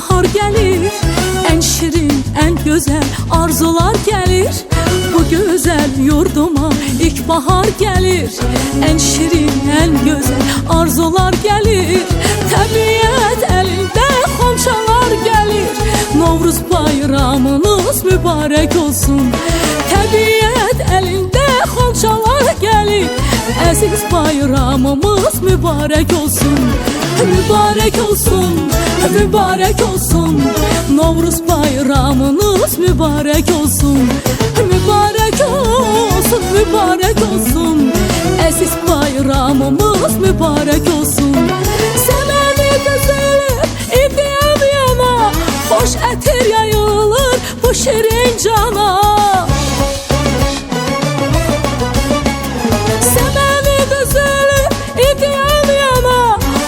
ilkbahar gelir. En şirin, en güzel arzular gelir. Bu güzel yurduma ilkbahar gelir. En şirin, en güzel arzular gelir. Təbiət elinde xonçalar gelir. Novruz bayramınız mübarek olsun. Təbiət elinde xonçalar gelir. Aziz bayramımız mübarek olsun. Mübarek olsun, mübarek olsun. Novruz bayramınız mübarek olsun. Mübarek olsun, mübarek olsun. Aziz bayramımız mübarek olsun. Semeni düzülür, idiyem yana. Hoş etir yayılır bu şirin cana.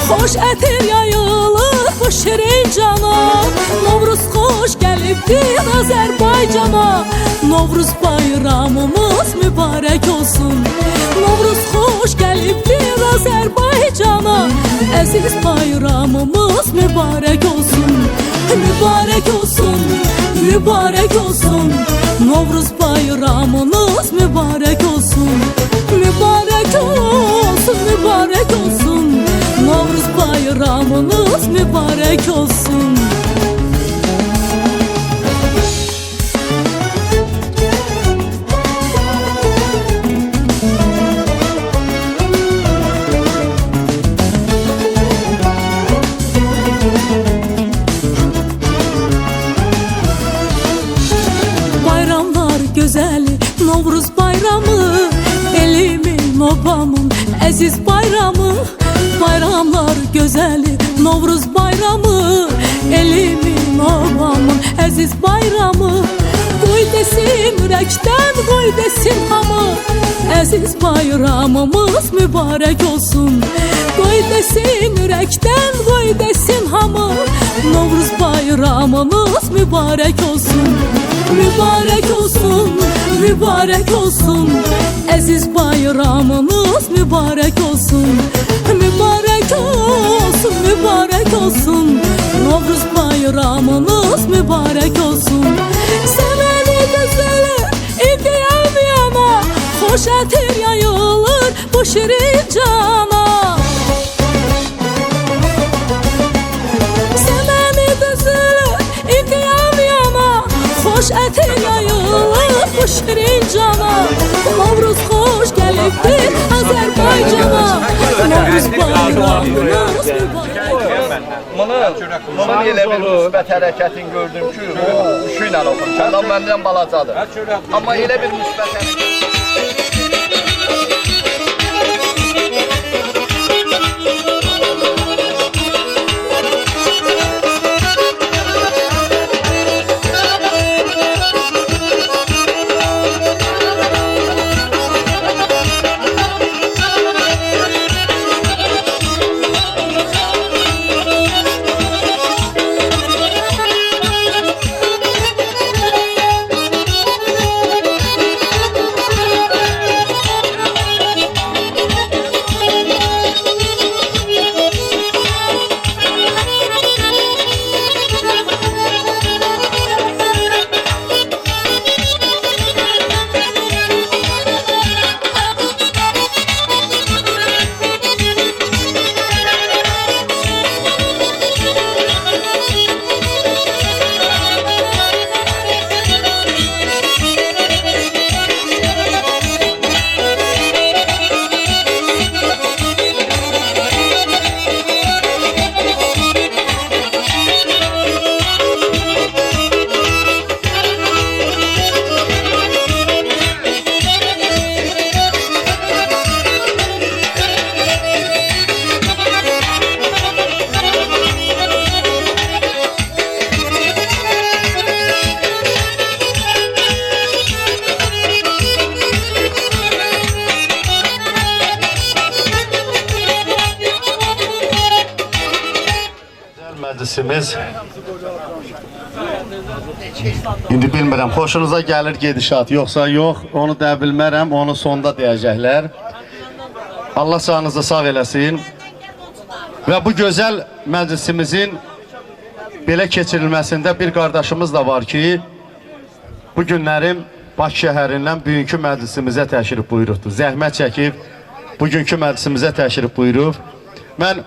Hoş etir yayılır bu şirin cana. Novruz hoş gelibdir Azerbaycana. Novruz bayramımız mübarek olsun. Novruz hoş gelibdir Azerbaycana. Aziz bayramımız mübarek olsun. Mübarek olsun, mübarek olsun. Novruz bayramınız mübarek olsun. Mübarek olsun, mübarek olsun. Novruz bayramınız mübarek olsun. Bayramlar güzeli Novruz bayramı, elimin obamın aziz bayramı. Bayramlar güzeli Novruz bayramı, elimin obamın aziz bayramı. Qoy desin ürəkdən, qoy desin hamı. Aziz bayramımız mübarek olsun. Qoy desin ürəkdən, qoy desin hamı. Novruz bayramımız mübarek olsun. Mübarek olsun, mübarek olsun. Aziz bayramımız mübarek olsun. Mübarek olsun, mübarek olsun. Novruz bayramınız mübarek olsun. Semeni düzülür, idiyem yana. Hoş etir yayılır bu şirin cana. Semeni düzülür, idiyem yana. Hoş etir yayılır bu şirin cana. Novruz hoş gelibdir Azerbaycana. Novruz bayramınız mübarek olsun. Bunun elə bir müsbət hərəkətin gördüm ki, o uşu ilə oxumuşam. Adam məndən balacadır. Amma elə bir müsbət hərəkət. məclisimiz. İndi bilmirəm, xoşunuza gəlir gedişat, yoxsa yox, onu da bilmərəm, onu sonda deyəcəklər. Allah canınızı sağ eləsin. Və bu gözəl məclisimizin belə keçirilməsində bir qardaşımız da var ki, bu günlərim Bakı şəhərindən bugünkü məclisimizə təşrif buyurubdur. Zəhmət çəkib bugünkü məclisimizə təşrif buyurub. Mən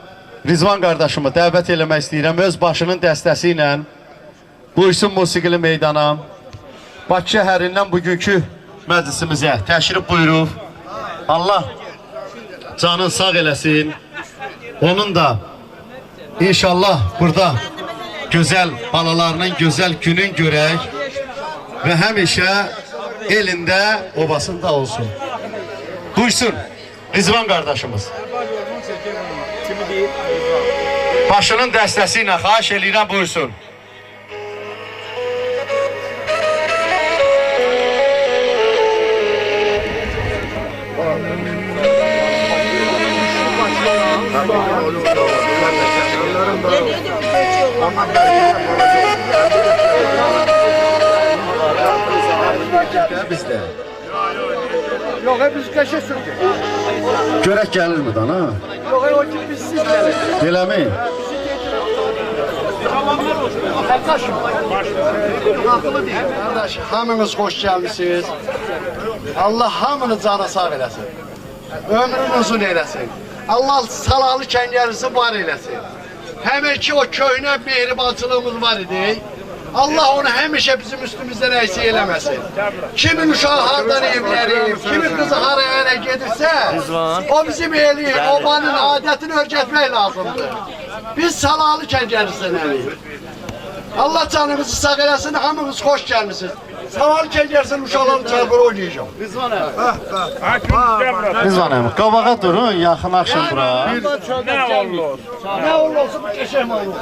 Rizvan qardaşımı dəvət eləmək istəyirəm. Öz başının dəstəsi ilə buyursun musiqili meydana. Bakı şəhərindən bugünkü məclisimizə təşrif buyurub. Allah canın sağ eləsin. Onun da inşallah burada gözəl balalarının gözəl günün görək və həmişə elində obasında olsun. Buyursun Rizvan qardaşımız. Başının dəstəsi ilə xahiş eləyirəm, buyursun. Bizdə. Yok hep biz kaşe sürdük. Görək gəlir mi dana? Yok o tip biz siz gelin. Elə mi? Haklı değil. Kardeş hamınız hoş gelmişsiniz. Allah hamını cana sağ eləsin. Ömrün uzun eylesin. Allah salalı kengərisi var eylesin. Hemen ki o köyüne mehribancılığımız var idi. Allah onu həmişə bizim üstümüzdən əksik eləməsin. Kimin uşağı hardan evlənir, kimin qızı haraya ərə gedirsə, o bizim eli, obanın adətini örgətmək lazımdır. Biz salalı kəngərisinəyik. Allah canımızı sağ eləsin, hamımız xoş gəlmişsiniz. Salalı kəngərisin uşaqları çarpır oynayacaq. Rizvan əmi, qabağa durun, yaxınlaşın bura. Ne olur olsun bu keşem olur.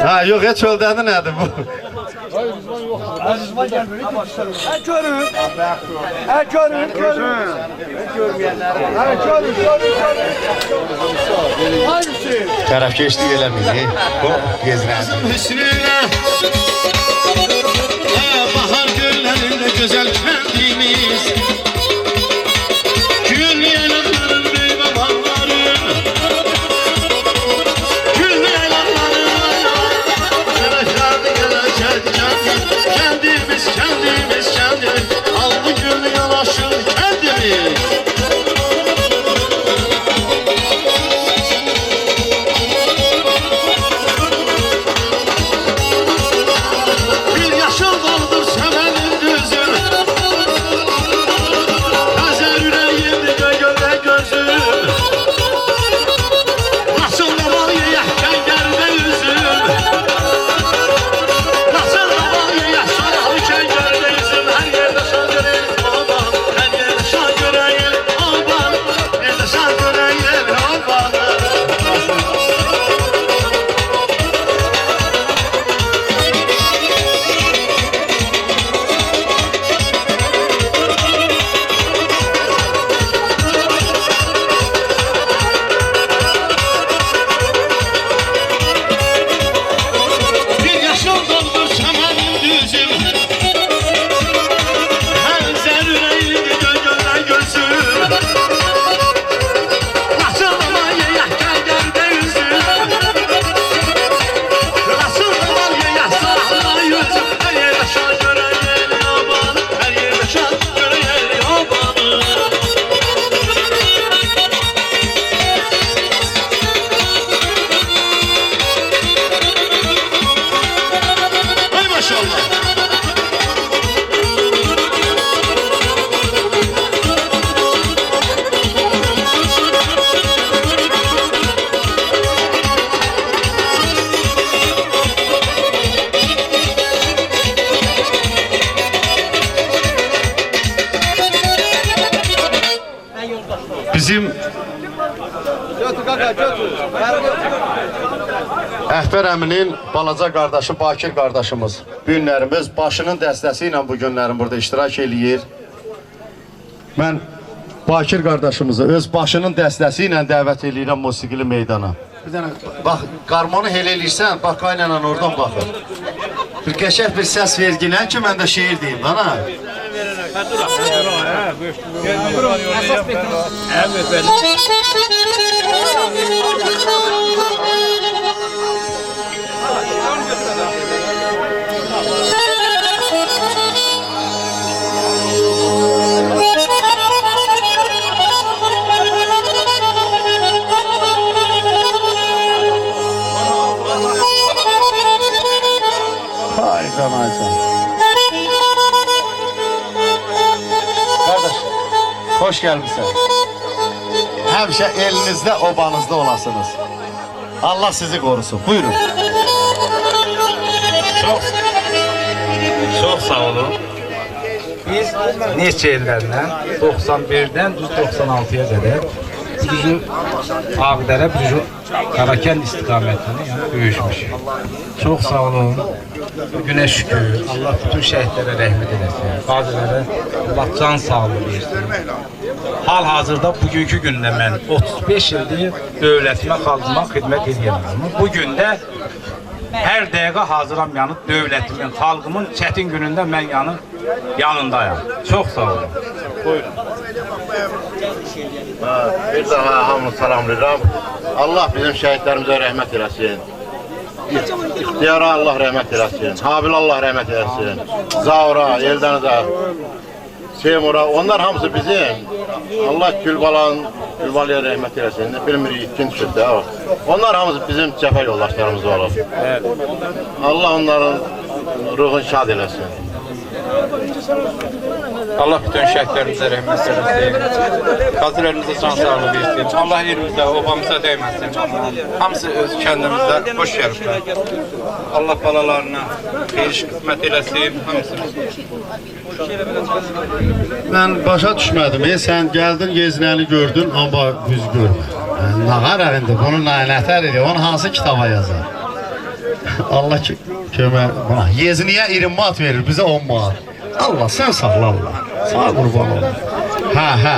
Ha, yox, heç öldədi nədir bu? Azizman gel böyle. Körün. Körün. Körün. Hangisi? Tərəfkeşlik eləməyin, gezrəndi. Hüsnüne bahar göllerinde güzel kendimiz Gül yanakların meyve bağları Gül yanakların gelecek kendimiz Aldı gül yanaşır kendimiz Bizim Əhbər əminin balaca qardaşı Bakir qardaşımız bu günlərim öz başının dəstəsi ilə bu günlərim burada iştirak eləyir. Mən Bakir qardaşımızı öz başının dəstəsi ilə dəvət eləyirəm musiqili meydana. Bir dənə bax, qarmonu hel eləyirsən, bax qaynana oradan baxın. Bir qəşəng bir səs verginən ki, mən də şeir deyim, dana. Hoş gelmişsin. Həmişə elinizdə, obanızda olasınız. Allah sizi korusun. Buyurun. Çox sağ olun. Biz neçə illərdən 91-dən düz 96-ya qədər düzü Ağdərə, düzü Qarakənd istiqamətini böyüşmüşük. Çox sağ olun. Bugünə şükür. Allah bütün şəhidlərə rəhmət eləsin. Qazilərə Allah can sağlığı versin. Hal-hazırda bugünkü gündə mən 35 ildir dövlətimə, xalqıma xidmət edirəm. Bu gündə hər dəqiqə hazıram yanıb dövlətimin, xalqımın çətin günündə mən yanındayım. Çox sağ olun. Buyurun. Bir daha hamını salamlayıram. Allah bizim şəhidlərimizə rəhmət eləsin. İxtiyara Allah rəhmət eləsin. Habil Allah rəhmət eləsin. Zaura, Eldənizə, Seymura, onlar hamısı bizim. Allah Gülbalıya rəhmət eləsin. Bilmirik, ikinci sözdə. Onlar hamısı bizim cəfə yoldaşlarımız olub. Allah onların ruhunu şad eləsin. Allah bütün şəhidlərimizə rəhmət eləsin. Qazilərimizə can sağlığı versin. Allah yerimizdə, obamıza dəyməsin. Hamısı öz kəndimizdə xoş gəliblər. Allah balalarına xeyir qismət eləsin. Hamısını. Mən başa düşmədim. Sən gəldin, Yeznəni gördün, amma yüz görmə. Nağar indi bunu nətər edir? Onu hansı kitaba yazar? Allah ki, kömək buna. Yezniyə 20 manat verir, bizə 10 manat. Allah, sən saxla Allah. Sağ qurban olun. Hə.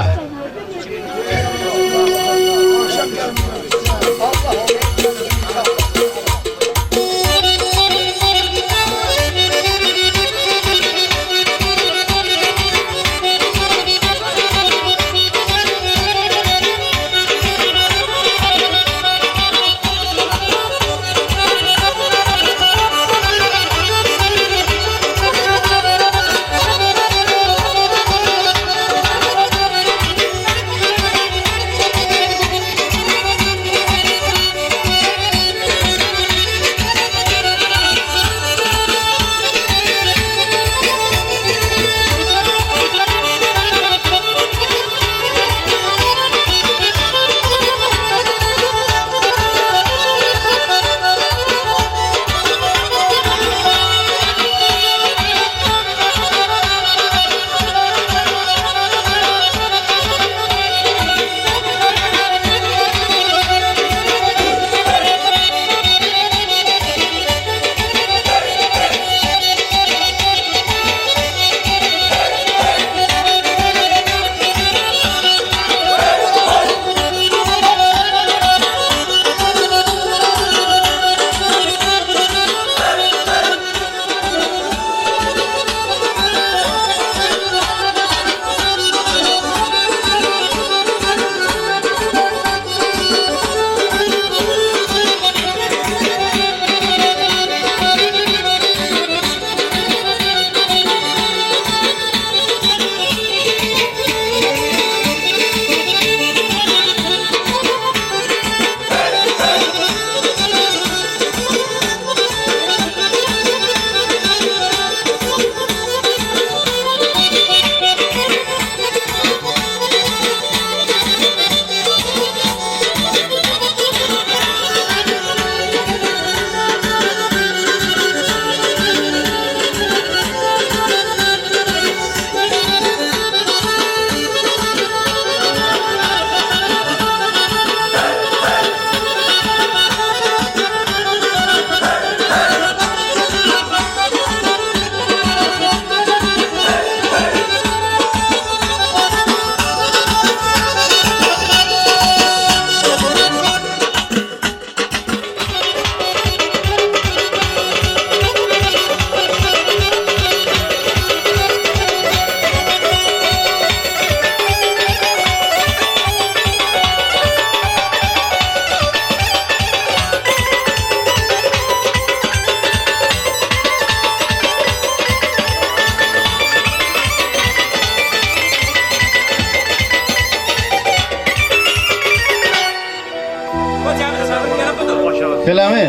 Beləmi?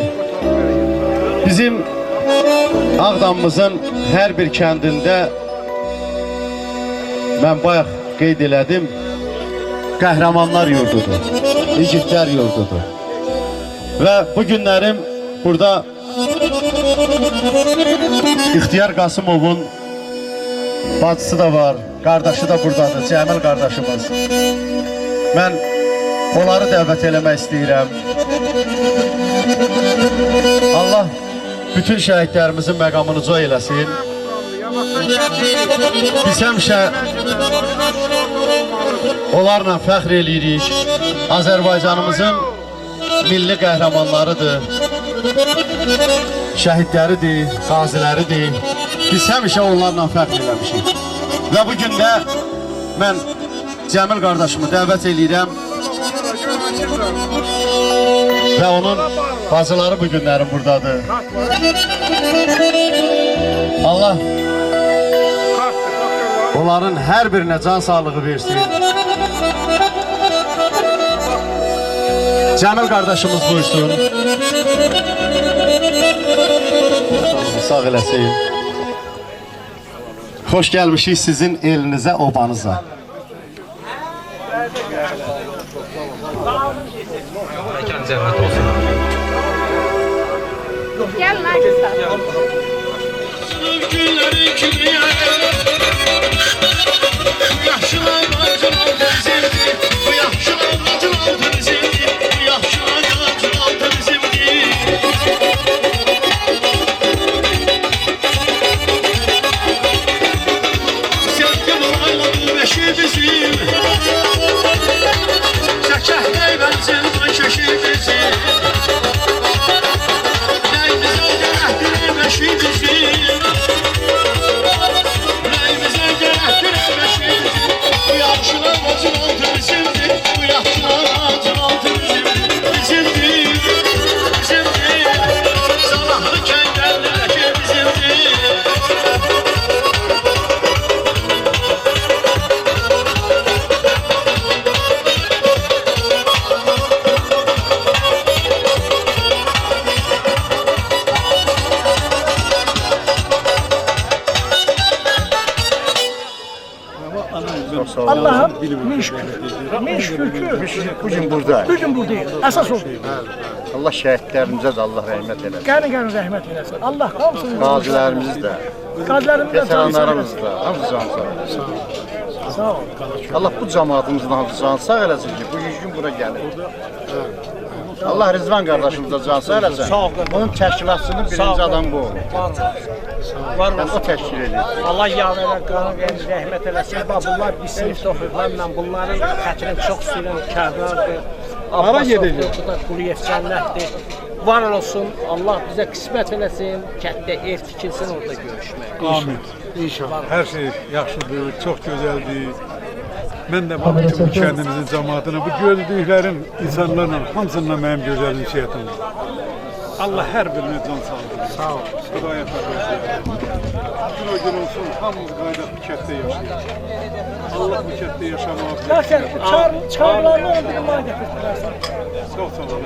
Bizim Ağdamımızın hər bir kəndində mən bayaq qeyd elədim, qəhrəmanlar yurdudur, igidlər yurdudur. Və bu günlərim burada İxtiyar Qasımovun bacısı da var, qardaşı da buradadır, Cəmil qardaşımız. Mən onları dəvət eləmək istəyirəm. Allah bütün şəhidlərimizin məqamını coy eləsin. Biz həmişə onlarla fəxr eləyirik. Azərbaycanımızın milli qəhrəmanlarıdır, şəhidləridir, qaziləridir. Biz həmişə onlarla fəxr eləmişik. Və bu gün də mən Cəmil qardaşımı dəvət eləyirəm və onun bacıları bu günlərin buradadır. Allah onların hər birinə can sağlığı versin. Cəmil qardaşımız buyursun. Sağ eləsin. Xoş gəlmişik sizin elinizə, obanıza. Mekan cennet olsun. Gel lan kızlar. Gülleri kibriye Bu yaşlılar acın altı bizimdi Bu yaşlılar acın altı bizimdi Bu yaşlılar acın altı bizimdi Sevgi bu ayladı beşi bizim Çəkəkləy bənsin şeşi bizim Nəyimizə gərəkdir beşi bizim Nəyimizə gərəkdir beşi bizim Bu yaxşılar acın altı bizimdir Bu yaxşılar acın altı bizimdir Bizimdir, bizimdir Sabahlı kəngəlləki bizimdir Allah'ım müşkür. Bugün burada. Bugün buradayız. Esas oldu. Allah şəhidlərimizə də Allah rəhmət eləsin. Gəlin rəhmət eləsin. Allah hamısını Qazilərimiz də, qazilərimiz də veteranlarımız da hamısı can sağ eləsin. Sağ ol. Allah bu cəmaatımızın hamısı can sağ eləsin ki, bu gün bura gəlir. Allah Rizvan qardaşımıza can sağ eləsin. Onun təşkilatçının birinci adam bu. Yəni o təşkil edir. Allah yaverə qanı verir, rəhmət eləsin. Bunlar bir sinifdə oxuyublar. Mən bunların xətrini çox istəyirəm. Kərdardır, Abbasovdur, bu da Quliyev cənnətdir. Var olsun, Allah bizə qismət eləsin, kənddə ev tikilsin, orada görüşmək. Amin. İnşallah. Hər şey yaxşıdır, çox gözəldir. Mən də baxdım kəndimizin cəmaatına, bu gördüklərim insanlarla, hamısından mənim gözəl ünsiyyətimdir. Allah hər birinə can sağlığı. Sağ ol. Xudaya təqəbbül. Bütün o gün olsun, hamımız qayıdaq bu kənddə yaşayaq. Allah bu kənddə yaşamağı. Zaten çağrılarını öldürmeye getirdiler. Çox sağ olun.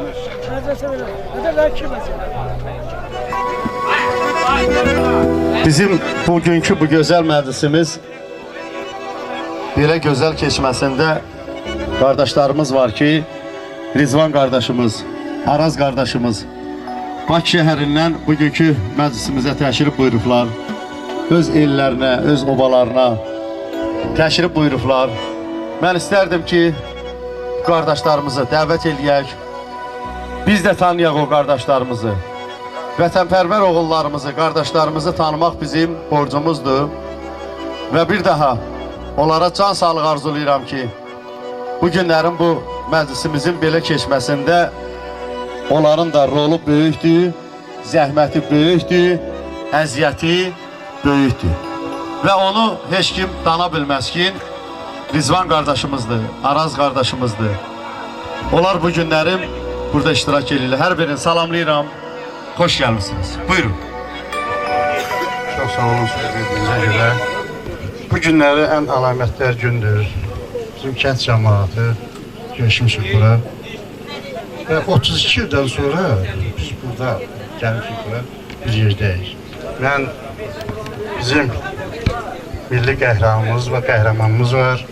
Hazreti öyle. Hadi rakip mesela. Bizim bugünkü bu gözəl məclisimiz belə gözəl keçməsində qardaşlarımız var ki, Rizvan qardaşımız, Araz qardaşımız Bakı şəhərindən bugünkü məclisimizə təşrif buyurublar. Öz ellərinə, öz obalarına təşrif buyurublar. Mən istərdim ki, qardaşlarımızı dəvət eləyək. Biz də tanıyaq o qardaşlarımızı. Vətənpərvər oğullarımızı, qardaşlarımızı tanımaq bizim borcumuzdur. Və bir daha onlara can sağlığı arzulayıram ki, bu günlərin bu məclisimizin belə keçməsində onların da rolu böyükdür, zəhməti böyükdür, əziyyəti böyükdür. Və onu heç kim dana bilməz ki, Rizvan qardaşımızdır, Araz qardaşımızdır. Onlar bu günlərim burada iştirak edirlər. Hər birini salamlayıram. Xoş gəlmişsiniz. Buyurun. Çox sağ olun söz verdiyinizə görə. Bu günləri ən əlamətdar gündür. Bizim kənd cəmaatı görüşmüşük bura. Və 32 ildən sonra biz burada gəlmişik bura, bir yerdəyik. Mən bizim milli qəhrəmanımız və qəhrəmanımız var.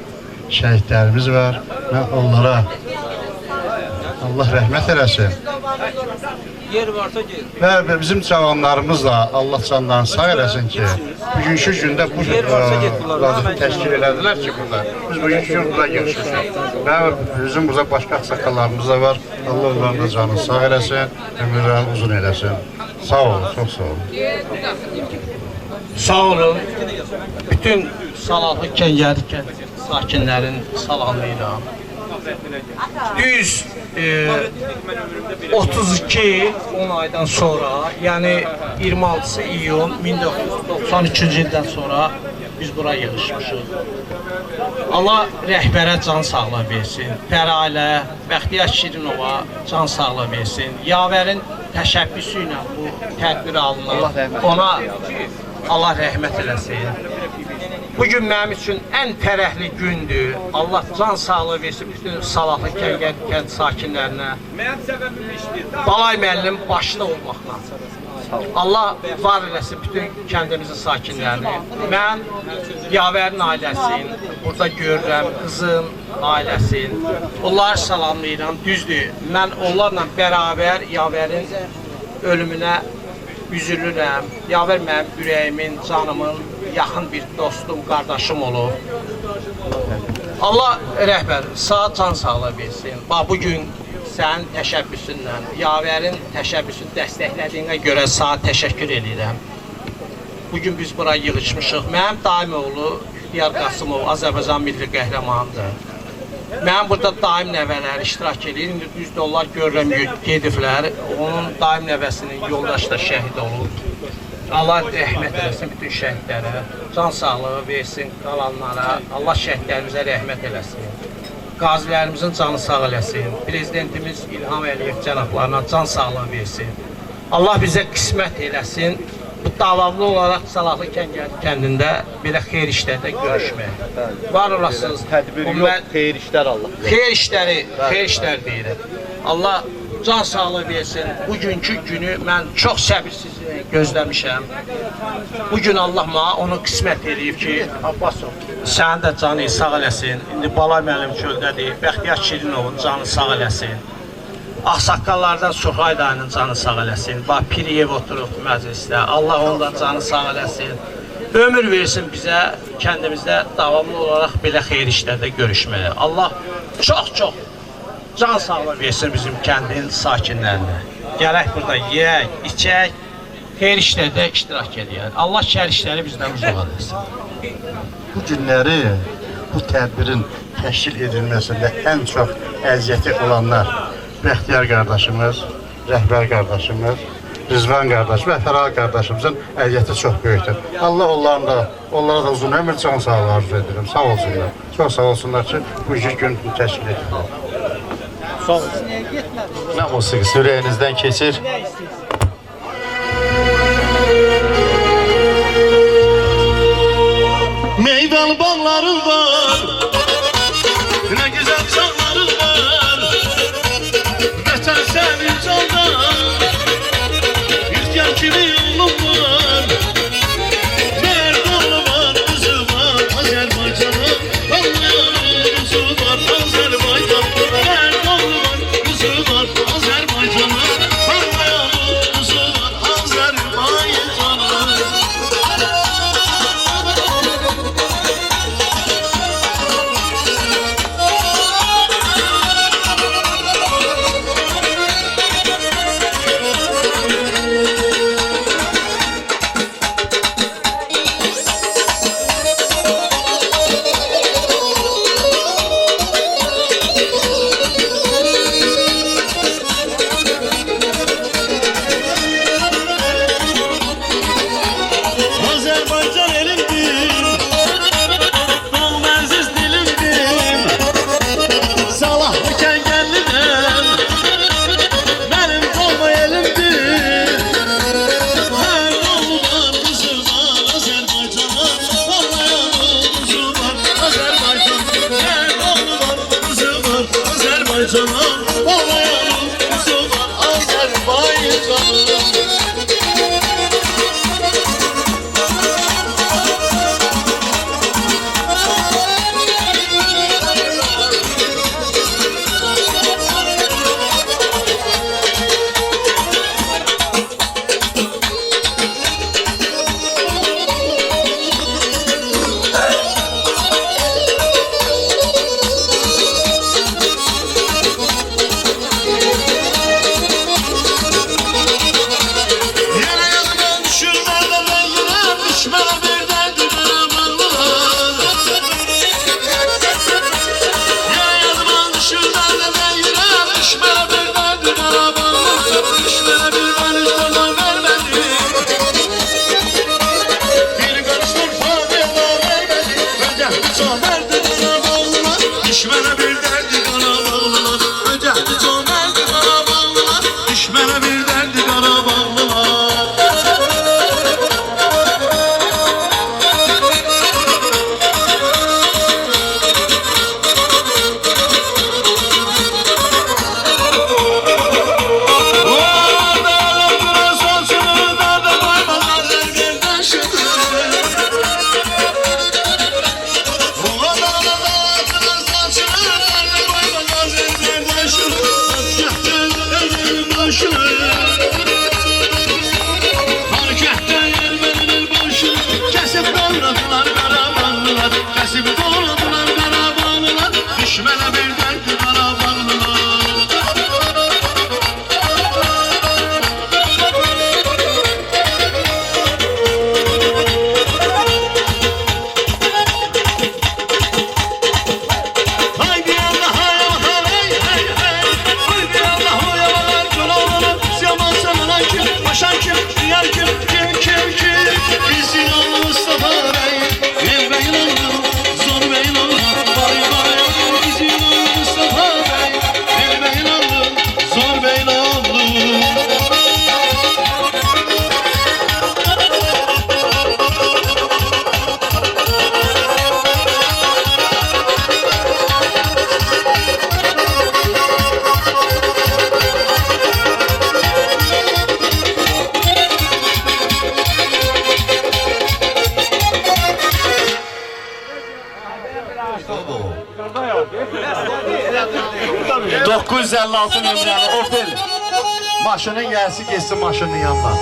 şəhidlərimiz var. Mən onlara Allah rəhmət eləsin. Yer varsa gel. Və bizim cavanlarımız da Allah canlarını sağ eləsin ki, bugünkü gündə bu vazifə təşkil elədilər ki, burada. Biz bugünkü gün burada görüşürük. Və bizim burada başqa ağsaqqallarımız da var. Allah onların da canını sağ eləsin, ömürlərini uzun eləsin. Sağ olun, çox sağ olun. Sağ olun. Bütün Salahlı Kəngəli sakinlərin salamlayıram. Düz 10 aydan sonra, yəni 26 iyun 1993-cü ildən sonra biz bura yığışmışıq. Allah rəhbərə can sağlığı versin, Fərailə, Bəxtiyar Şirinova can sağlığı versin, Yavərin təşəbbüsü ilə bu tədbir alınır, ona Allah rəhmət eləsin. Bugün mənim üçün ən fərəhli gündür. Allah can sağlığı versin bütün Salahlı kənd sakinlərinə. Balay müəllim başda olmaqla. Allah var eləsin bütün kəndimizin sakinlərini. Mən Yavərin ailəsinin burada görürəm, qızın ailəsinin. Onları salamlayıram. Düzdür, mən onlarla bərabər Yavərin ölümünə üzülürəm. Yavər mənim ürəyimin, canımın yaxın bir dostum, qardaşım olub. Allah rəhbər, sağ can sağlığı versin. Bax, bugün sənin təşəbbüsünlə, Yavərin təşəbbüsünü dəstəklədiyinə görə sağ təşəkkür edirəm. Bugün biz bura yığışmışıq. Mənim daim oğlu İxtiyar Qasımov Azərbaycan milli qəhrəmanıdır. Mənim burada daim nəvələri iştirak edir. İndi düzdür, onlar görürəm, gediblər. Onun daim nəvəsinin yoldaşı da şəhid olub. Allah rəhmət eləsin bütün şəhidlərə, can sağlığı versin qalanlara, Allah şəhidlərimizə rəhmət eləsin. Qazilərimizin canı sağ eləsin, Prezidentimiz İlham Əliyev cənablarına can sağlığı versin. Allah bizə qismət eləsin, bu davamlı olaraq Salahlı kəndində belə xeyir işlərdə görüşmək. Var olasınız. Tədbir yox, xeyir işlər Allah. Xeyir işlər deyirəm. Allah can sağlığı versin. Bugünkü günü mən çox səbirsiz gözləmişəm. Bugün Allah mənə onu qismət edib ki, Abbasov, sənin də canı sağ eləsin. İndi Balay müəllim köldədir, Bəxtiyar Şirinovun canı sağ eləsin. Ağsaqqallardan Surxay dayının canı sağ eləsin. Bax, Piriyev oturub məclisdə, Allah ondan canı sağ eləsin. Ömür versin bizə, kəndimizdə davamlı olaraq belə xeyir işlərdə görüşməyə. Allah çox-çox can sağlığı versin bizim kəndin sakinlərinə. Gələk burada yeyək, içək, xeyir işlərdə iştirak edək. Allah şər işləri bizdən uzaq eləsin. Bu günləri, bu tədbirin təşkil edilməsində ən çox əziyyəti olanlar Bəxtiyar qardaşımız, Rəhbər qardaşımız, Rizvan qardaş və Fəral qardaşımızın əziyyəti çox böyükdür. Allah onlara da uzun ömür, can sağlığı arzu edirəm. Sağ olsunlar. Çox sağ olsunlar ki, bu gün təşkil edilirlər. Sağ olun. Nə musiqisi ürəyinizdən keçir? Meyvəli bağların var, ne güzel çağların var. Vətən sənin candan, rüzgar kimi yolun var. Mərdanı var, üzü var, Azərbaycanın. Allah'ın üzü var, Azərbaycan. Mərdanı var, üzü var, Azərbaycanın. Allah'ın üzü var, Azərbaycanın. Azərbaycan elimdir, doğma əziz dilimdir. Salahlı kəngəlliyəm, mənim doğma elimdir. Hər oğlu var, qızı var, Azərbaycanın. Vallayanın qızı var, Azərbaycan. Hər oğlu var, qızı var, Azərbaycanın. Vallayanın qızı var, Azərbaycanın. cömertdi Qarabağlılar, düşmənə bir dərdi Qarabağlılar. Öcəhdi cömertdi Qarabağlılar, düşmənə bir dərdi Qarabağlılar. Düşmənə bir dərdi Qarabağlılar. Haydi Allah hay hey hey hey. Haydi Allah hay havalar Qarabağlılar. Yaman sana kim, başan kim, diğer kim, kim. Bizim oğlu Mustafa Bey, el beyin oldu, zor beyin oldu. Vay vay. Bizim oğlu Mustafa Bey, el beyin oldu, zor beyin oldu. Baba. 956 nömrəli Opel. Maşının gəlsi geçsin maşının yanına.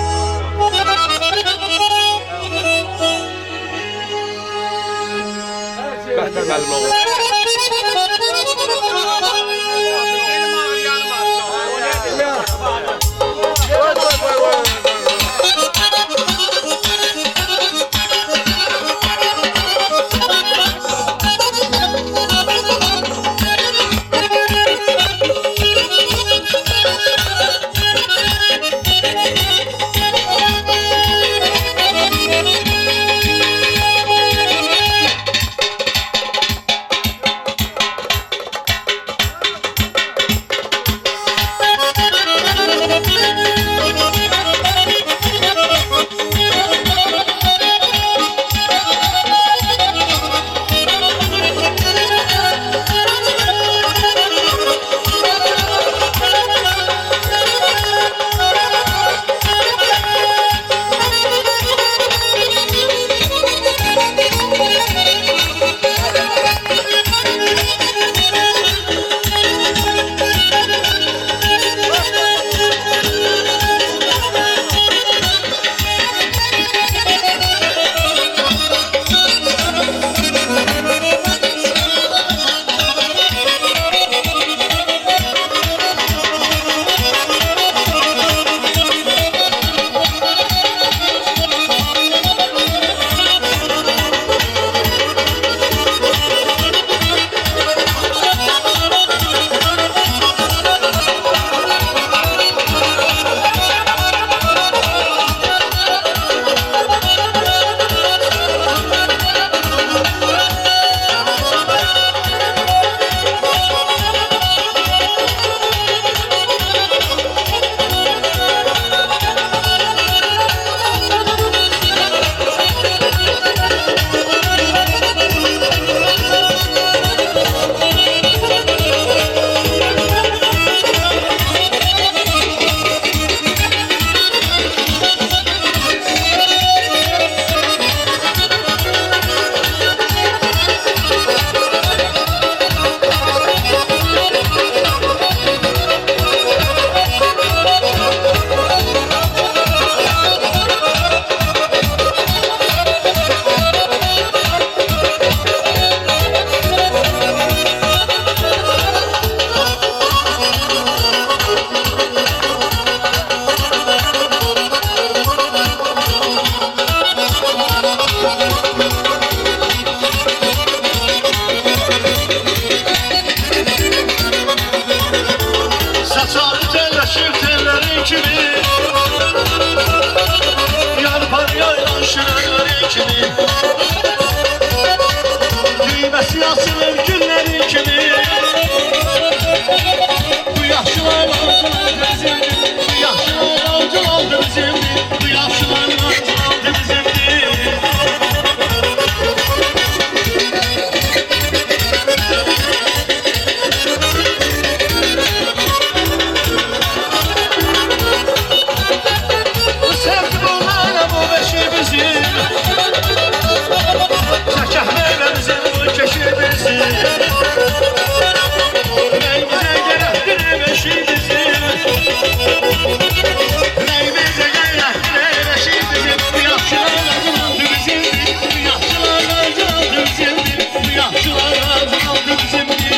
Siyah açılır günlerin kimi Bu yaşlılar aldılar bizimdir Bu yaşlılar aldılar bizimdir Bu yaşlılar aldılar bizimdir Sevdi bunlara bu beşi bizim Çəkəhlərlə bizim bu keşi bizim Nəyimizə gərəkdir beşi bizim Nəyimizə gərəkdir beşi bizim Bu yaxşılar acılandı bizimdir Bu yaxşılar acılandı bizimdir Bu yaxşılar acılandı bizimdir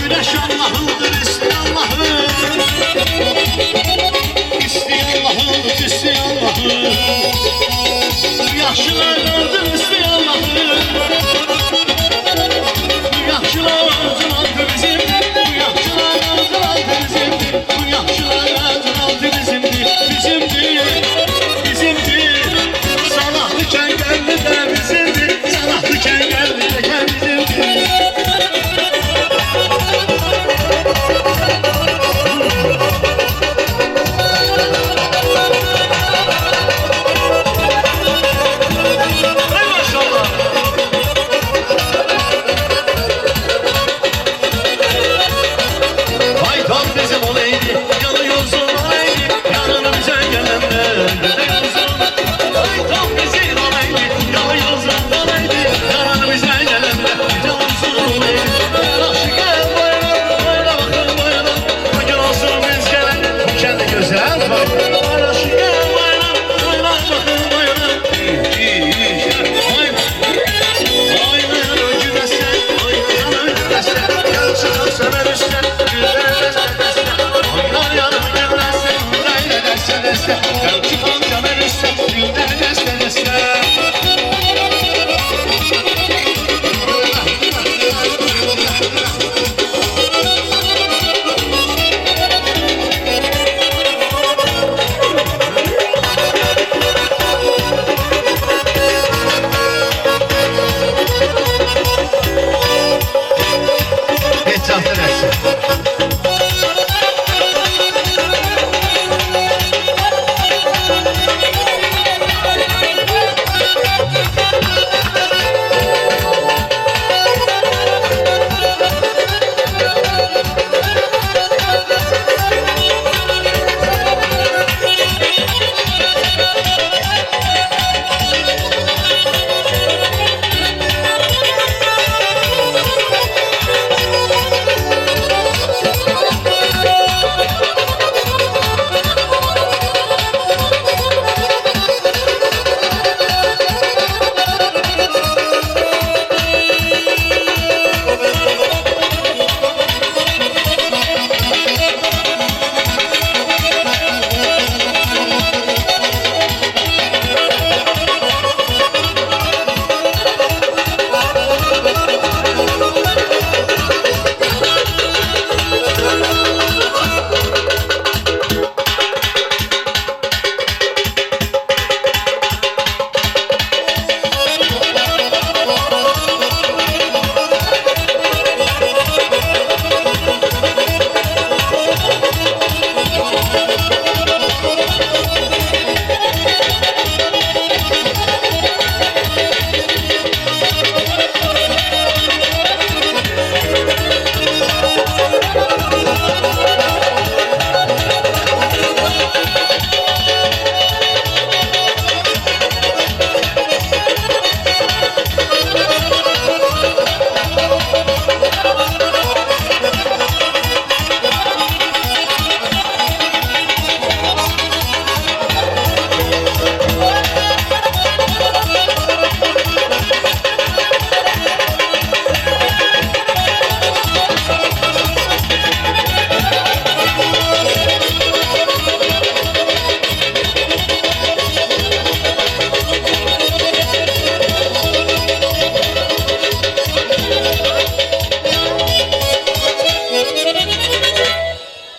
Güneş Allah'ındır İslam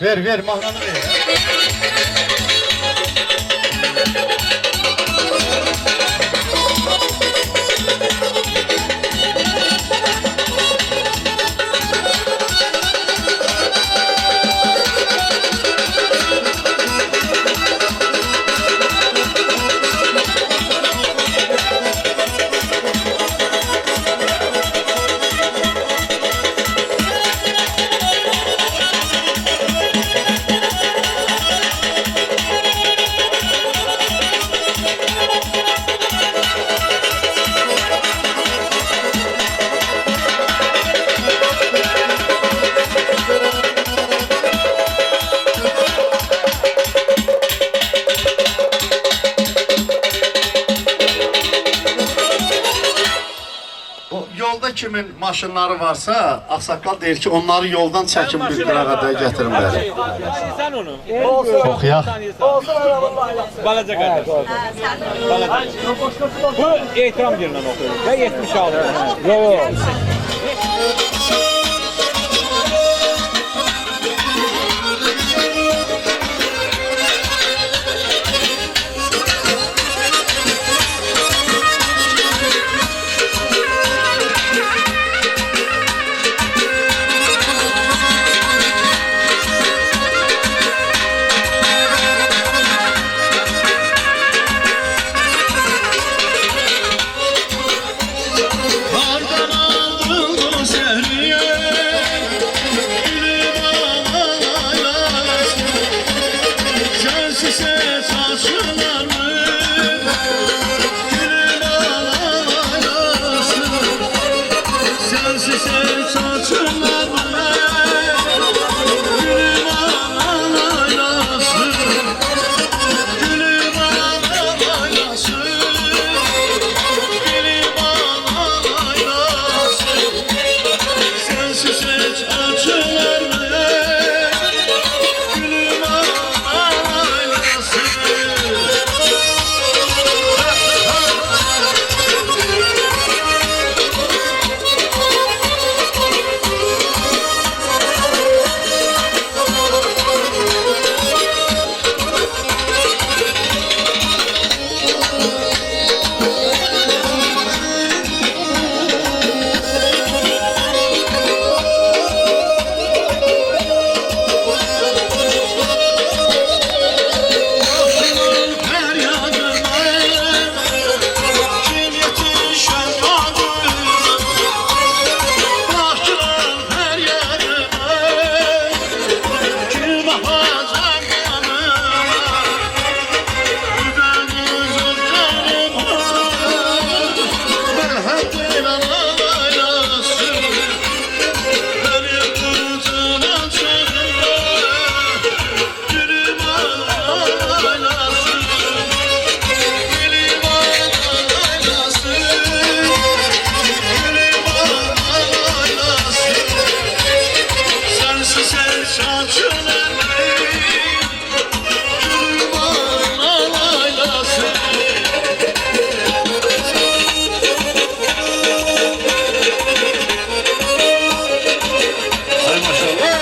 Ver mahnanı ver. Yolda kimin maşınları varsa, Ağsaqqal deyir ki, onları yoldan çəkin bir qırağada gətirin bəri. Sen onu. Oxuyaq. Balaca kardeş. Bu ehtiram yerinden okuyoruz. Ve 76. Yok. Hardan aldın bu zehriye, gülüm ağlayas. Sensize saçılar mı, gülüm ağlayas. Sensize saçılar mı, gülüm ağlayas. Gülüm ağlayas. Sensiz hiç acılar mı? Gülüm ağlasın. Her yanıma kim yetişen vardır? Baktılar her yanıma kim bakacak yanıma? Güveniniz canıma merhamet ağlayasın. Beni kurtaran çağırma, gülüm ağlayasın. Gülüm ağlayasın. Gülüm ağlayasın. Sensiz el saçılar mı? Gülüm ağlayasın. Hay maşallah.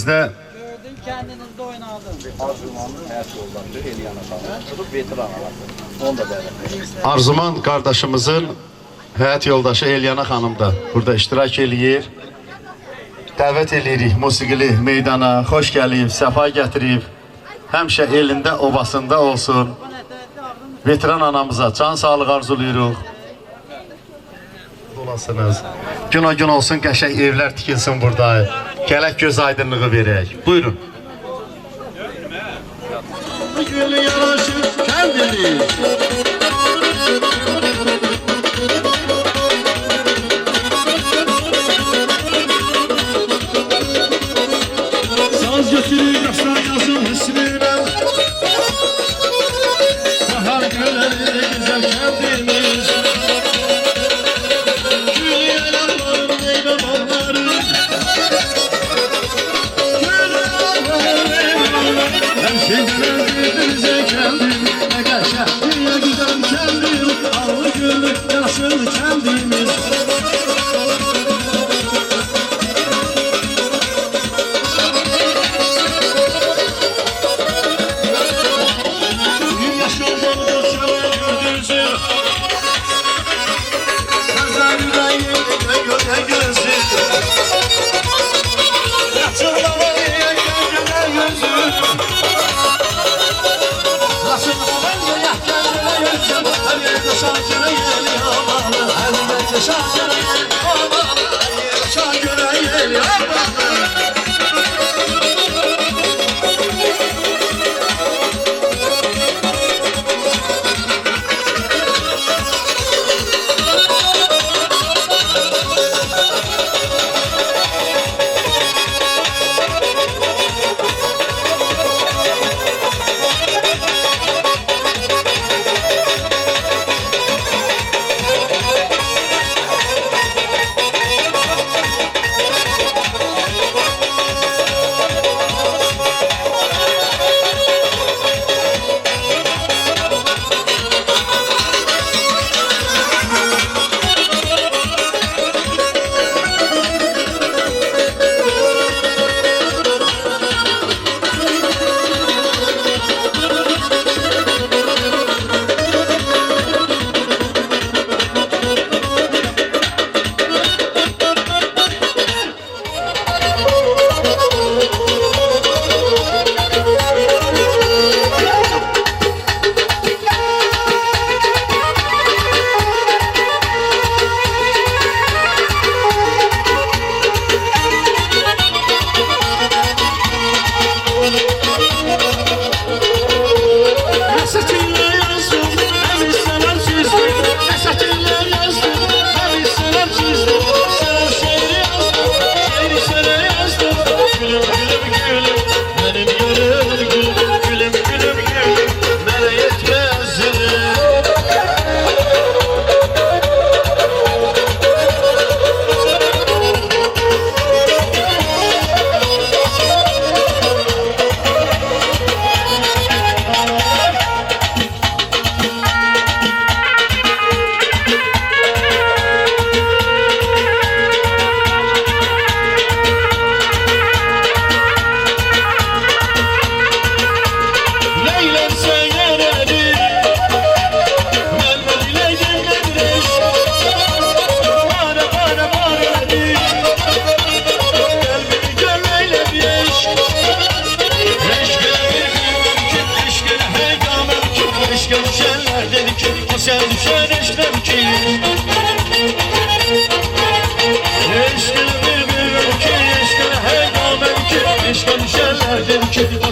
bizdə Kendinizde oynadın. Arzumanın həyat yoldaşı Eliyana xanım, veteran anası. Onu da dəvət Arzuman qardaşımızın həyat yoldaşı Eliyana xanım da burada iştirak eləyir. Dəvət eləyirik musiqili meydana, xoş gəlib, səfa gətirib. Həmişə elində, obasında olsun. Veteran anamıza can sağlıq arzulayırıq. Olasınız. Gün o gün olsun, qəşəng evlər tikilsin burada. Gələk göz aydınlığı verək. Buyurun. Gül yaraşır kendini. Saz götürür yaşayasın hüsnüyle. Bahar gölleri güzel kendimiz. Gül yalanların meyve balları. Gül yalanların meyve balları. Her şeyden birbirimize kendim. Ne geçer ne güzel kendim. Allı gül yaşıl kendimiz.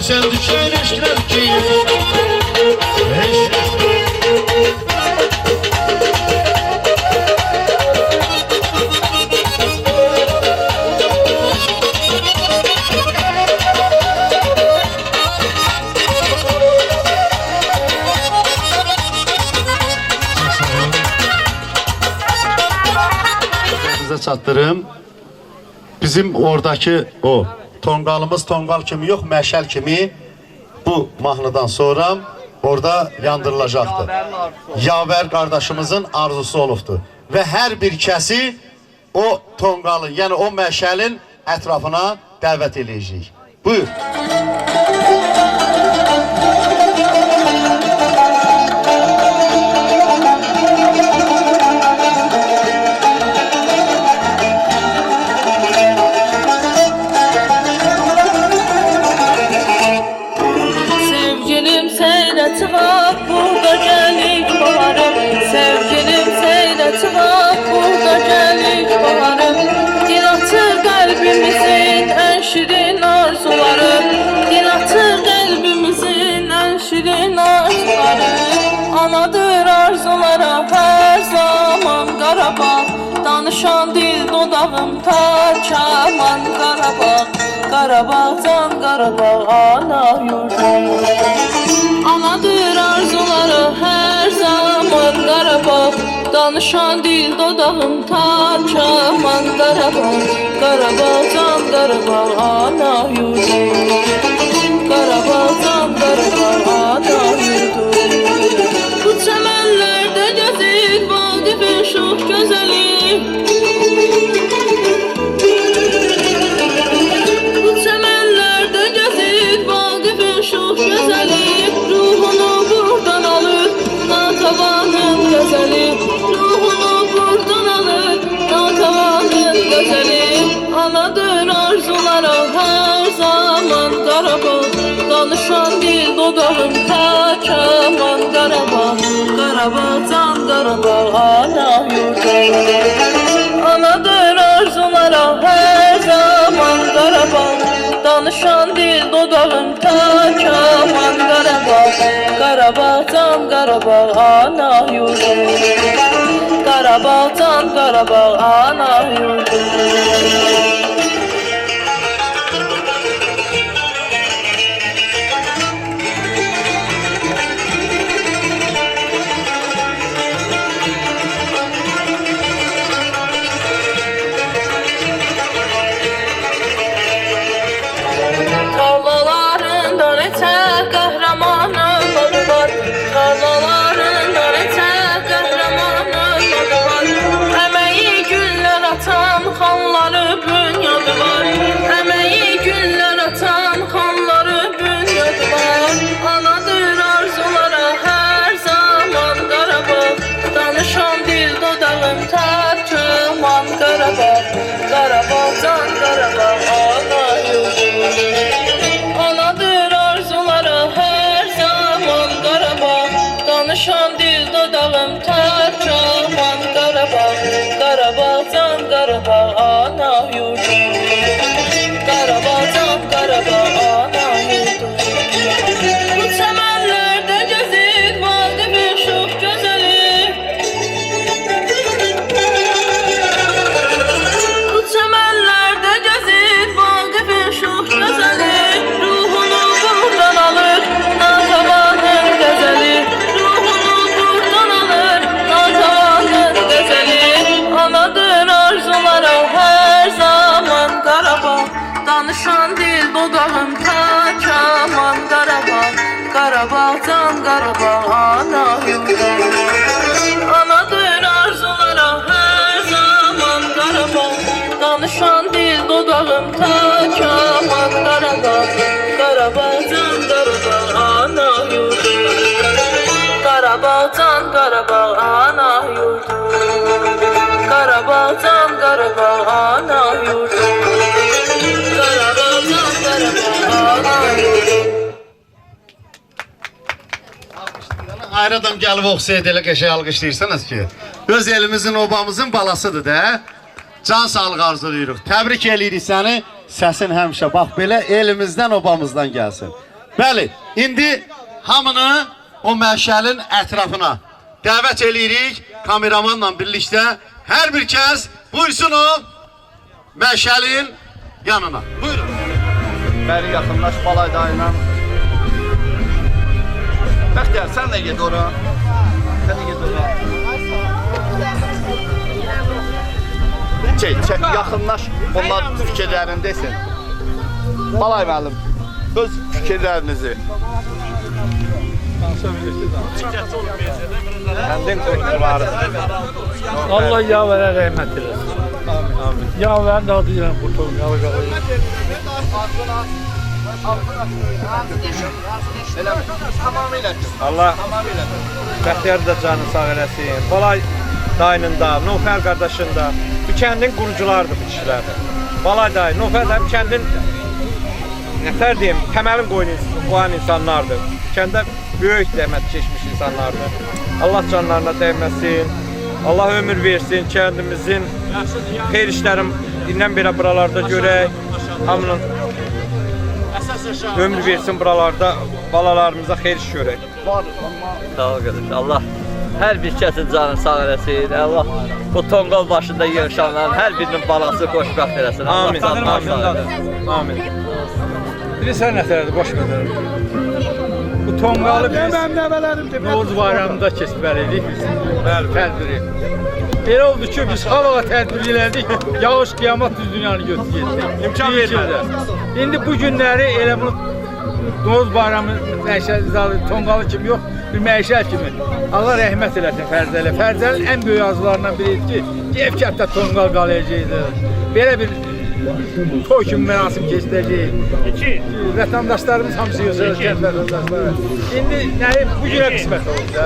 Sen düşer eşler ki Size çatdırım. Bizim oradaki o tonqalımız tonqal kimi yox, məşəl kimi bu mahnıdan sonra orada yandırılacaqdır. Yavər qardaşımızın arzusu olubdur. Və hər bir kəsi o tonqalın, yəni o məşəlin ətrafına dəvət eləyəcəyik. Buyur. Sevgilim seyret bak burada gelik baharım. Sevgilim seyret bak burada gelik baharım. Dil atır kalbimizin en şirin arzuları. Dil atır kalbimizin en şirin arzuları. Anadır arzulara her zaman Qarabağ. Danışan dil dodağım tak aman Qarabağ. Qarabağdan Qarabağ ana yurdum. Anadır arzuları her zaman Qarabağ. Danışan dil dodağım tak aman Qarabağ. Qarabağdan Qarabağ ana yurdum. Qarabağdan Qarabağ ana yurdum. Bu çəmənlərdə gəzir Vaqifin şux gözəli. Bu çəmənlərdə gəzir Vaqifin şux gözəli. Ruhunu buradan alır Natəvanın gözəli. Ruhunu buradan alır Natəvanın gözəli. Anadır arzulara her zaman Qarabağ. Danışan dil dodağım tak aman Qarabağ. Qarabağdan Qarabağ ana yurdum. Anadır arzulara her zaman Qarabağ. Danışan dil dodağım tak aman Qarabağ. Qarabağdan Qarabağ ana yurdum. Qarabağdan Qarabağ ana yurdum. Tarlalarında neçə qəhrəmanın adı var. Tarlalarında neçə qəhrəmanın adı var. Əməyi güllər atan xanları bünyadı var. Əməyi güllər atan xanları bünyadı var. Anadır arzulara her zaman Qarabağ. Danışan dil dodağım tak aman Qarabağ. Qarabağdan Qarabağ ana yurdum. Anadır arzulara her zaman Qarabağ. Danışan dil dodağım tak aman Qarabağ. Qarabağdan Qarabağ ana yurdum. Qarabağdan Qarabağ ana yurdum. Bu çəmənlərdə gəzir Vaqifin şux gözəli. Bu çəmənlərdə gəzir Vaqifin şux gözəli. Ruhunu buradan alır Natəvanın gözəli. Ruhunu buradan alır Natəvanın gözəli. Anadır arzulara her zaman Qarabağ. Danışan dil dodağım tak aman Qarabağ. Qarabağdan Qarabağ ana yurdum. Anadır arzulara her zaman Qarabağ. Danışan dil dodağım tak aman Qarabağ. Qarabağdan Qarabağ ana yurdum. Qarabağdan Qarabağ ana yurdum. Qarabağdan Qarabağ ana yurdum. Qarabağdan Qarabağ ana yurdum. Ayrıdan gəlib oxsaydı elə qəşəng alqışlayırsanız ki, öz elimizin, obamızın balasıdır da. Can sağlıq arzulayırıq. Təbrik eləyirik səni. Səsin həmişə bax belə elimizdən, obamızdan gəlsin. Bəli, indi hamını o məşəlin ətrafına dəvət eləyirik. Kameramanla birlikdə hər bir kəs buyursun o məşəlin yanına. Buyurun. Bəri yaxınlaş balay dayına. Bəxtiyar, sən də ged ora. Sən də ged ora. Çək, yaxınlaş, onlar fikirlərindəsin. Balay müəllim, öz fikirlərinizi. Kəndin qurtları. Allah yavərə rəhmət eləsin. Yavərin adı ilə qurtulun. Allah Bəxtiyar da canı sağ eləsin. Balay dayının da, Nofər qardaşın da. Bu kəndin qurucularıdır bu kişilər. Balay dayı, Nofər da bu kəndin nətər deyim, təməlin qoyan insanlardır. Kəndə böyük zəhmət keçmiş insanlardır. Allah canlarına dəyməsin. Allah ömür versin kəndimizin xeyir işlərin indən belə buralarda görək. Hamının ömür versin buralarda balalarımıza xeyir iş görək. Sağ ol qardaş. Allah hər bir kəsin canını sağ eləsin. Allah bu tonqal başında yığışanların hər birinin balası xoşbəxt eləsin. Amin. Amin. Bilirsən nətərdir, boş verir. Bu tonqalı biz Novruz bayramında keçməlidik biz. Tədbiri. Elə oldu ki, biz hava tədbir elədik, yağış qiyamət düz dünyanı götürüldü. İmkan verildi. İndi bu günləri elə bunu Novruz bayramı məişəli, tonqalı kimi yox, bir məişəl kimi. Allah rəhmət eləsin Fərzələ. Fərzəlin ən böyük arzularından biridir ki, Gevkətdə tonqal qalacaqdır. Belə bir toy kimi mərasim keçirəcək. Vətəndaşlarımız hamısı yoxsa kənd vətəndaşları. İndi bu günə qismət oldu da.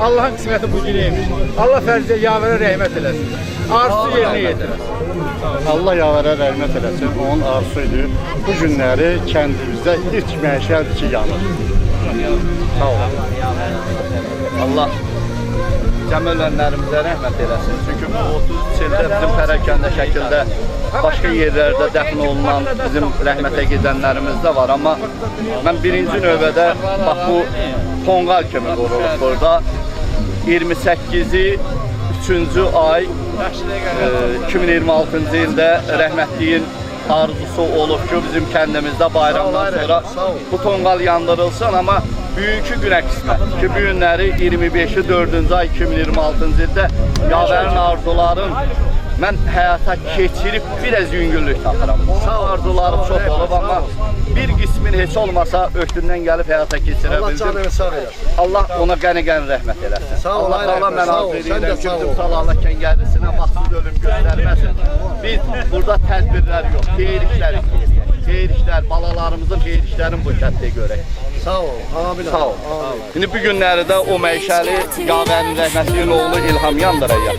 Allahın qisməti bu günəymiş. Allah Fərzəyə yavərə rəhmət eləsin. Arzusu yerinə yetirər. Allah yavərə rəhmət eləsin. Onun arzusuydu. Bu günləri kəndimizdə ilk məişəldir ki, yanır. Sağ ol. Allah cəm ölənlərimizə rəhmət eləsin. Çünki bu 33 ildə bizim pərakəndə şəkildə başqa yerlərdə dəfn olunan bizim rəhmətə gedənlərimiz də var. Amma mən birinci növbədə bax bu tonqal kimi qurulub burada 28-i 3-cü ay 2026-cı ildə rəhmətliyin arzusu olub ki, bizim kəndimizdə bayramdan sonra bu tonqal yandırılsın, amma bugünkü günə qismət ki, bu günləri 25-i 4-cü ay 2026-cı ildə yavərin arzuların mən həyata keçirib biraz yüngüllük tapıram. Arzularım çox olub, amma bir qismin heç olmasa öhdündən gəlib həyata keçirə bildim. Allah ona qəni-qəni rəhmət eləsin. Allah mən arzu edirəm ki, bizim Salahlıq kəndlisinə vaxtsız ölüm göstərməsin. Biz burada tədbirlər yox, xeyir işlər istəyirik. Xeyir işlər, balalarımızın xeyir işlərini bu kənddə görək. Sağ ol, amin. Sağ ol. İndi bu günləri də o məişəli Yavərin rəhmətliyin oğlu İlham yandıracaq.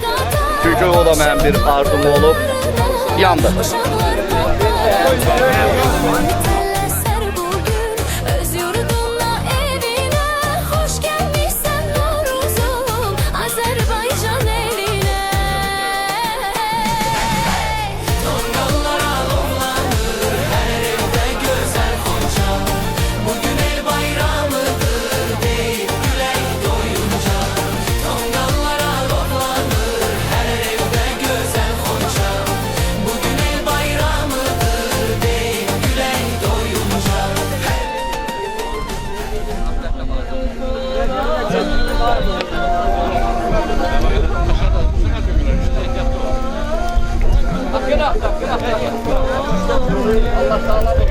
Çünki o da mənim bir arzum olub, yandı. Allah sağlam olsun.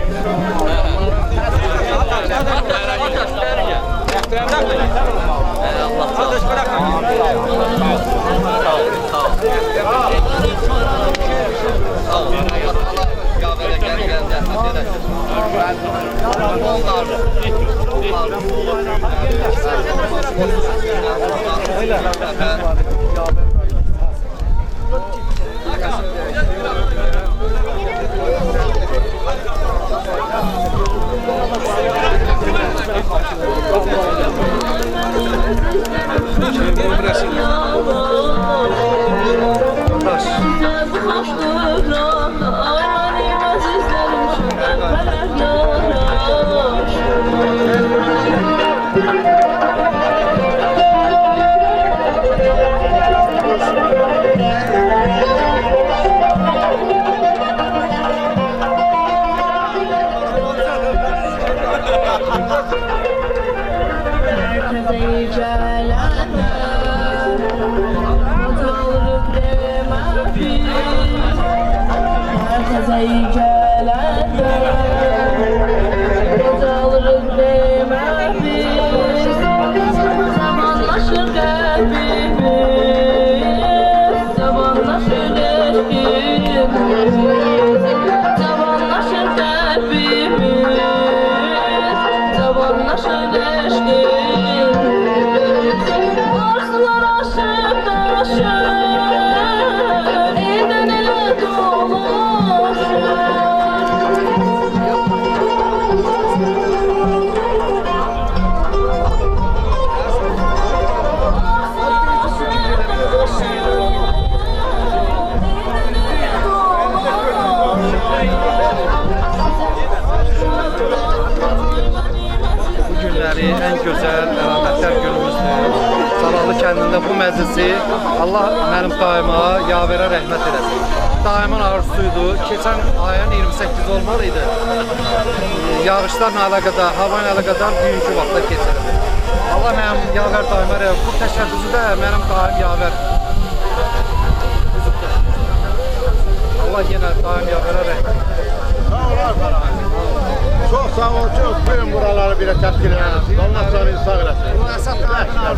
Zamanlaşır kalbimiz kəndində bu məclisi Allah mənim daima yavərə rəhmət eləsin. Daimin arzusuydu. Keçən ayın 28 olmalıydı. Yağışlarla əlaqədar, hava ilə əlaqədar bugünkü vaxtda keçirildi. Allah mənim yavər daima bu təşəbbüsü də mənim daim yavər. Allah yenə daim yavərə rəhmət. Sağ ol Arxaray. Çox sağ ol ki, bugün buraları bir təşkil edirsiniz. Allah sağ eləsin.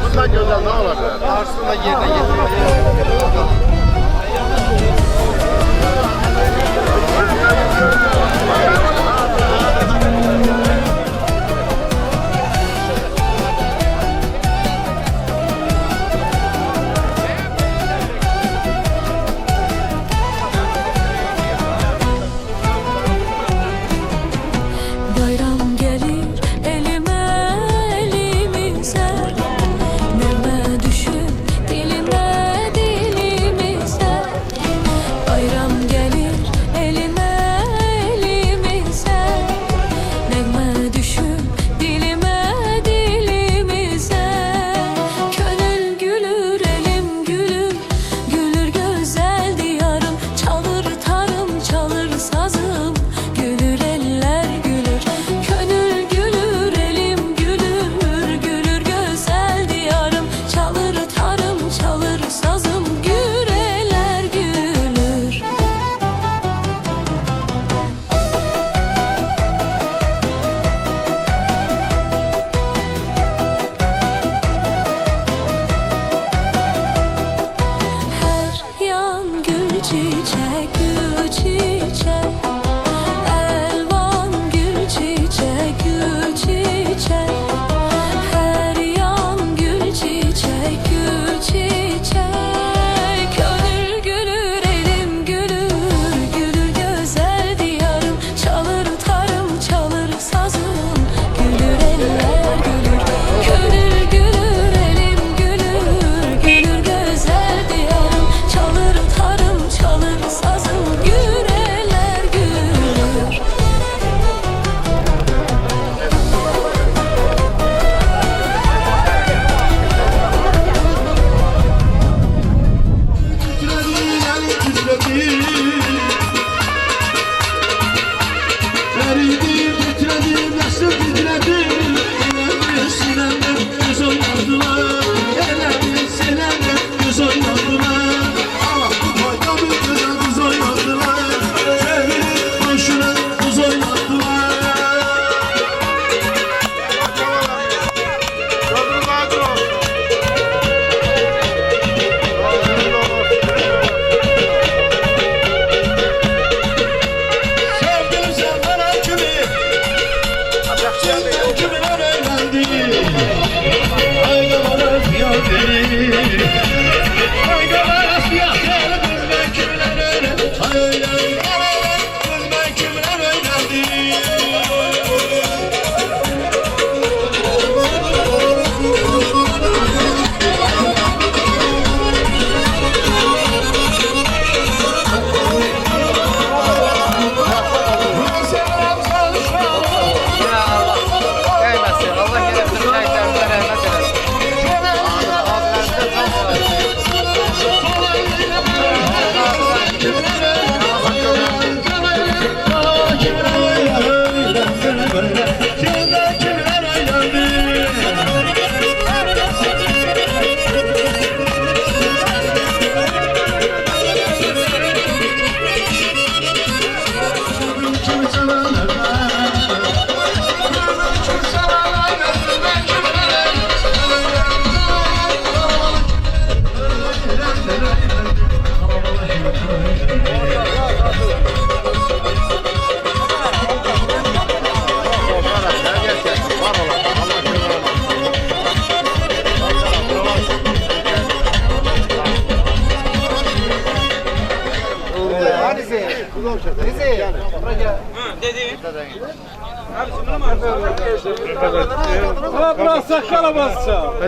Bundan gözəl nə olar? Arzusunu da yerinə yetirmək.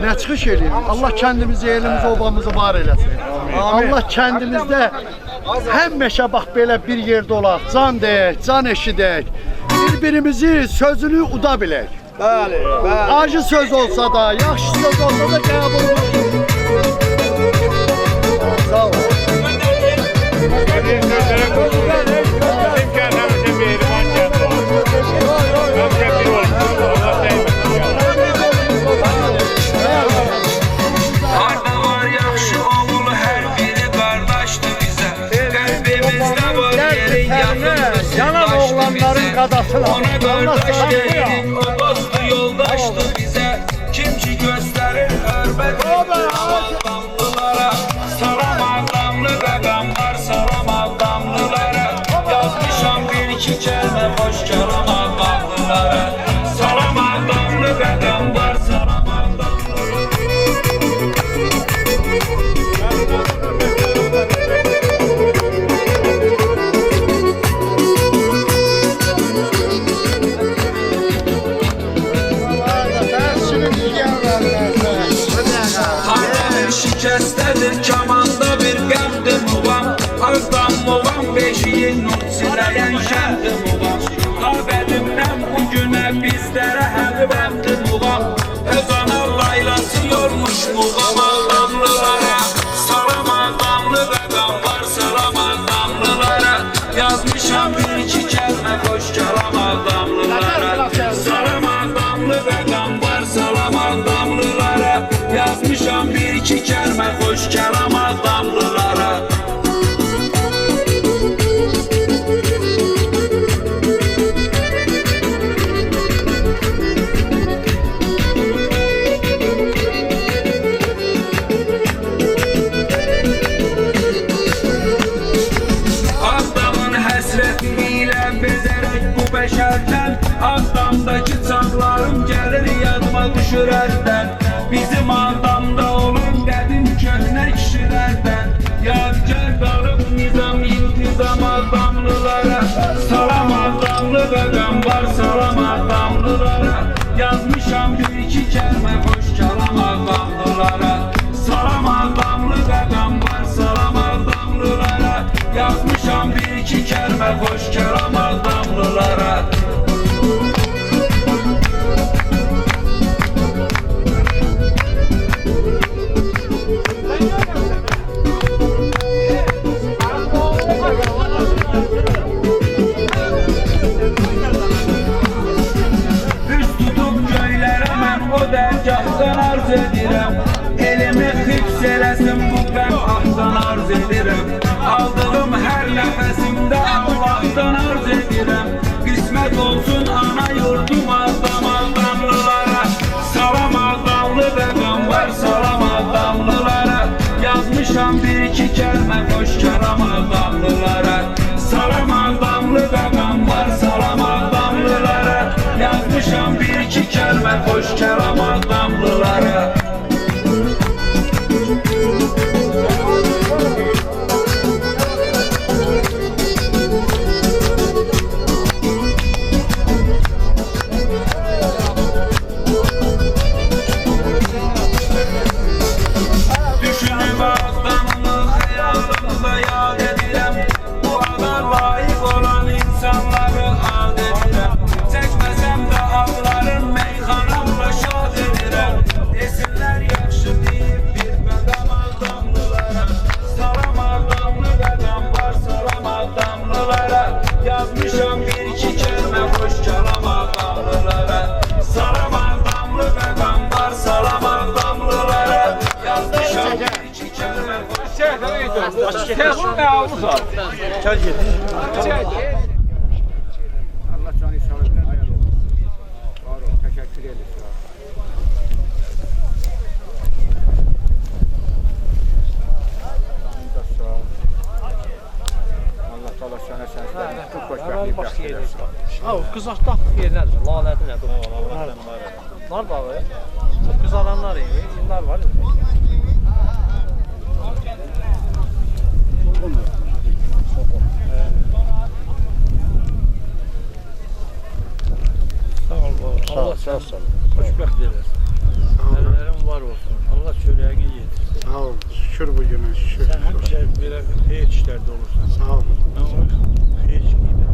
Ne çıkış edeyim? Allah kendimizi, elimizi, obamızı var eylesin. Allah kendimizde həmişə bax belə bir yerdə olaq, can deyək, can eşidək, bir-birimizi sözünü uda bilək. Bəli, bəli. Acı söz olsa da, yaxşı söz olsa da qəbul olsun. qadasın. Ona qardaş deyirik, o dostdu, yoldaşdı bizə. Kim ki göstərir hörmət adamlılara. Salam adamlı qadamlar, salam adamlılara. Yazmışam bir iki kəlmə xoş kəlam adamlılara. Salam adamlı qadamlar, salam şikəstədir kamanda bir qəmdir muğam. Ağdan muğam beşiyin nursiləyən şəhdir muğam. Abədimdən bugünə bizlərə həmbəmdir muğam. Öz ana laylası yormuş muğam adamlılara. Salam adamlı qadamlar, salam adamlılara. Yazmışam bir iki kəlmə xoş kəlam adamlılara. Salam adamlı qadamlar, salam adamlılara. Yazmışam bir iki kəlmə xoş kəlam adamlılara. Ağdamın həsrəti ilə bezərik bu bəşərdən. Ağdamdakı çağlarım gəlir yadıma düşür əldən. Bizim adamda olun qədim köhnə kişilərdən. Yadigar qalıb nizam intizam adamlılara. Salam adamlı qadamlar, salam adamlılara. Yazmışam bir iki kəlmə xoş kəlam adamlılara. Salam adamlı qadamlar, salam adamlılara. Yazmışam bir iki kəlmə xoş kəlam adamlılara. Dərgahdan arz edirəm, elimi xifz eləsin bu qəm ahdan arz edirəm. Aldığım hər nəfəsimdə Allahdan arz edirəm. Qismət olsun ana yurdum adam adamlılara. Salam adamlı qadamlar, salam adamlılara. Yazmışam bir iki kəlmə xoş kəlam adamlılara. Salam adamlı qadamlar, salam adamlılara. Yazmışam bir iki kəlmə xoş kəlam adamlılara. Düşünüb adamımı xəyalımda yad edirəm. Bu ada layiq olan insanları ad edirəm. Çəkməsəm də ağların meyxanamla şad edirəm. Desinlər yaxşı deyib bir qədəm adamlılara. Salam adamlı qədamlar, salam adamlılara. Yazmışam bir iki kəlmə xoş kəlam adamlılara. Salam adamlı qədamlar, salam adamlılara. Yazmışam bir iki kəlmə xoş kəlam adamlılara. Telefon ne almışlar? Çay getir. Allah canı sağ olsun. Var ol, teşekkür ederiz. Allah Teala sana şənslərini çok xoşbəxtlik bəxş eləsin. Qızaqdaq yerlərdir, lalədi nədir? Nar bağı, qızalanlar evi, yıllar var. Sağ ol baba. Allah sağ olsun. Xoşbəxt eləsin. Əllərin var olsun. Allah çörəyini yetirsin. Sağ ol. Şükür bu günə, şükür. Sən həmişə belə heç işlərdə olursan. Sağ ol. Heç qiymət.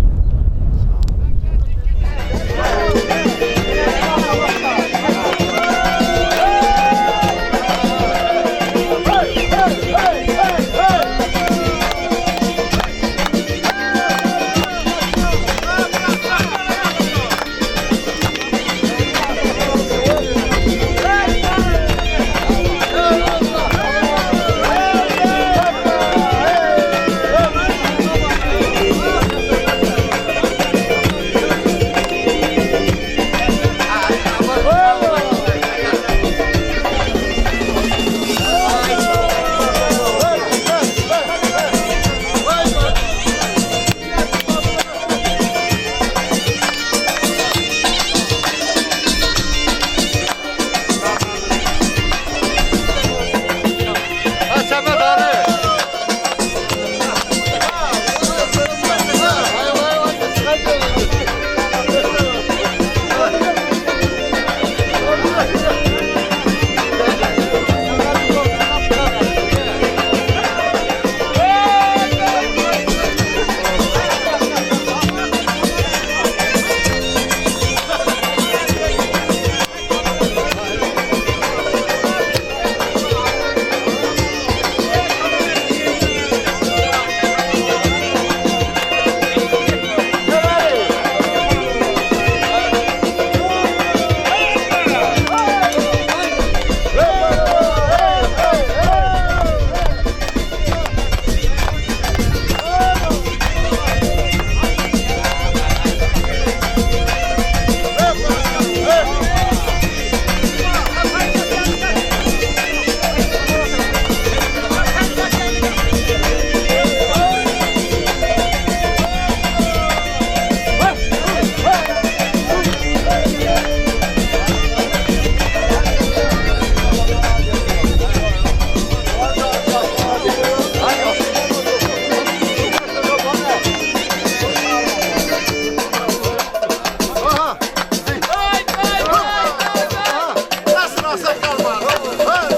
hey.